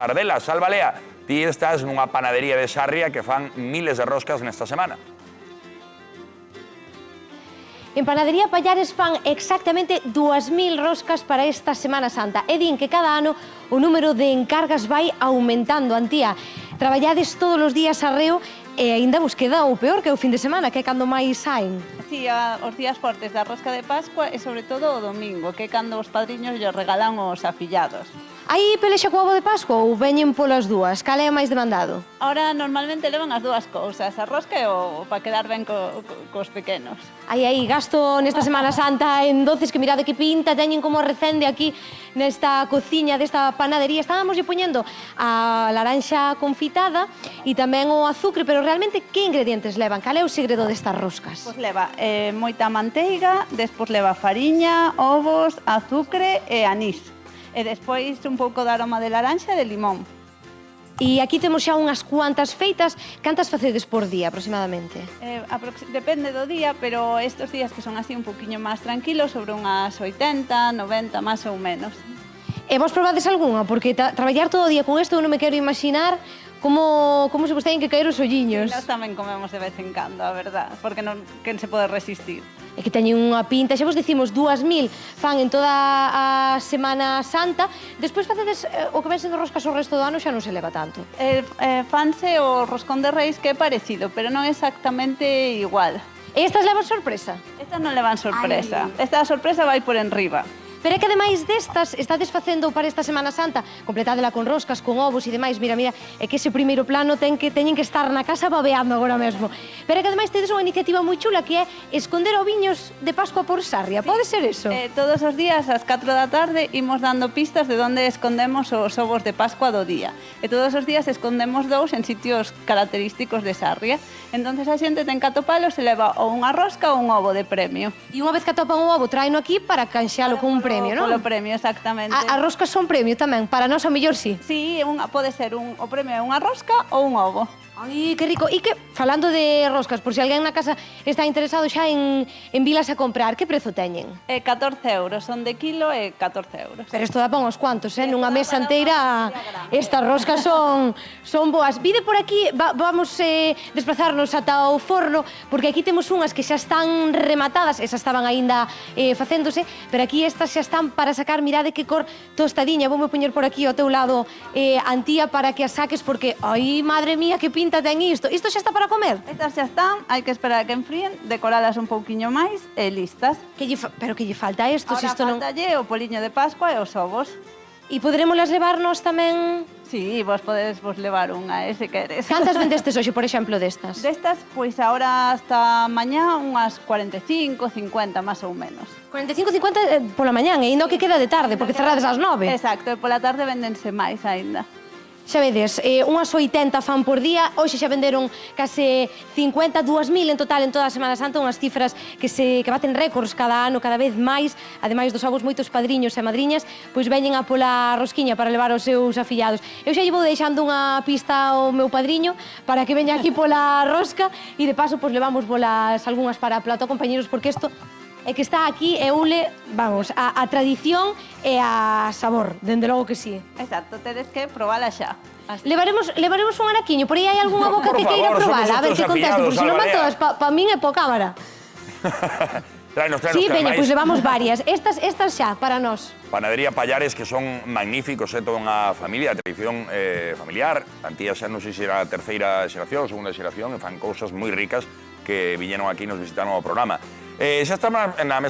Ardela, Salvalea, ti estás nunha panadería de Sarria que fan miles de roscas nesta semana. En Panadería Pallares fan exactamente 2000 roscas para esta Semana Santa. E din que cada ano o número de encargas vai aumentando, Antía. Traballades todos os días arreo e aínda vos queda o peor que o fin de semana, que é cando máis saen. Sí, os días fortes da rosca de Pascua e sobre todo o domingo, que é cando os padriños lles regalan os afillados. Hai pelexa co ovo de Pascua ou veñen polas dúas? Cal é máis demandado? Ahora normalmente levan as dúas cousas, a rosca e o para quedar ben cos pequenos. Aí, gasto nesta Semana Santa en doces que mirade que pinta, teñen como recende aquí nesta cociña desta panadería. Estábamos lle poñendo a laranxa confitada e tamén o azucre, pero realmente que ingredientes levan? Cal é o segredo destas roscas? Pois leva moita manteiga, despois leva fariña, ovos, azucre e anís. E despois un pouco de aroma de laranxa e de limón. E aquí temos xa unhas cuantas feitas. Cantas facedes por día, aproximadamente? Depende do día, pero estes días que son así un poquinho máis tranquilos, sobre unhas 80, 90, máis ou menos. E vos probades algunha? Porque traballar todo o día con isto eu non me quero imaginar como se vos teñen que caer os olliños. Sí, nós tamén comemos de vez en cando, a verdad, porque non quen se pode resistir. É que teñen unha pinta, xa vos dicimos 2000 fan en toda a Semana Santa. Despois facedes o que ven sendo roscas o resto do ano xa non se leva tanto. Fanse o roscón de reis que é parecido, pero non exactamente igual. E estas levan sorpresa? Estas non levan sorpresa. Esta sorpresa vai por enriba. Pero é que ademais destas, estades facendo para esta Semana Santa, completádela con roscas, con ovos e demais, mira, é que ese primeiro plano teñen que estar na casa babeando agora mesmo. Pero é que ademais tedes unha iniciativa moi chula que é esconder oviños de Pascua por Sarria, pode ser eso? Todos os días, ás 4 da tarde, imos dando pistas de onde escondemos os ovos de Pascua do día. E todos os días escondemos dous en sitios característicos de Sarria. Entonces a xente ten que atopalos e leva ou unha rosca ou un ovo de premio. E unha vez que atopan o ovo, traeno aquí para canxealo con un premio, non? Polo premio, exactamente. As roscas son premio tamén, para nós a mellor sí. Sí, pode ser o premio é unha rosca ou un ovo. Ai, que rico. E que, falando de roscas, por se alguén na casa está interesado xa en vilas a comprar, que prezo teñen? 14 euros, son de kilo e 14 euros. Pero isto dá para uns cuantos, nunha mesa inteira estas roscas son boas. Vide por aquí, vamos desplazarnos ata o forno, porque aquí temos unhas que xa están rematadas, esas estaban aínda facéndose, pero aquí estas xa están para sacar, mirade que cor tostadiña. Voume poñer por aquí ao teu lado, Antía, para que as saques, porque, ai, madre mía, que pinta ten isto. Isto xa está para comer? Estas xa están, hai que esperar a que enfríen, decoralas un pouquiño máis e listas. Pero que lle falta a isto? Ahora faltalle o poliño de Pascua e os ovos. E poderémolas levarnos tamén? Sí, vos podedes levar unha, se queres. Cantas vendestes hoxe, por exemplo, destas? Destas, pois agora hasta mañá unhas 45, 50, máis ou menos. 45, 50 pola mañán, e ainda o que queda de tarde, porque cerrades ás 9. Exacto, e pola tarde vendense máis aínda. Xa vedes, unhas 80 fan por día, hoxe xa venderon case 50, 2000 en total en toda a Semana Santa, unhas cifras que baten récords cada ano, cada vez máis, ademais dos ovos, moitos padriños e madriñas, pois veñen a pola rosquiña para levar os seus afillados. Eu xa lle vou deixando unha pista ao meu padriño para que veña aquí pola rosca e de paso pois levamos bolas algunhas para plato, compañeros, porque isto é que está aquí e une, vamos, a tradición e a sabor, dende logo que sí. Exacto, tedes que probala xa. Levaremos un anaquiño, por aí hai algunha boca que queira probala, a ver que conteste, porque se non van todas pa min e pa cámara. Tráenos, sí, veña, pois levamos varias. Estas xa, para nós. Panadería Pallares, que son magníficos, toda unha familia, tradición familiar. Antía xa non sei se era a terceira xeración, segunda xeración, e fan cousas moi ricas que viñeron aquí e nos visitaron ao programa. Xa estamos na mesa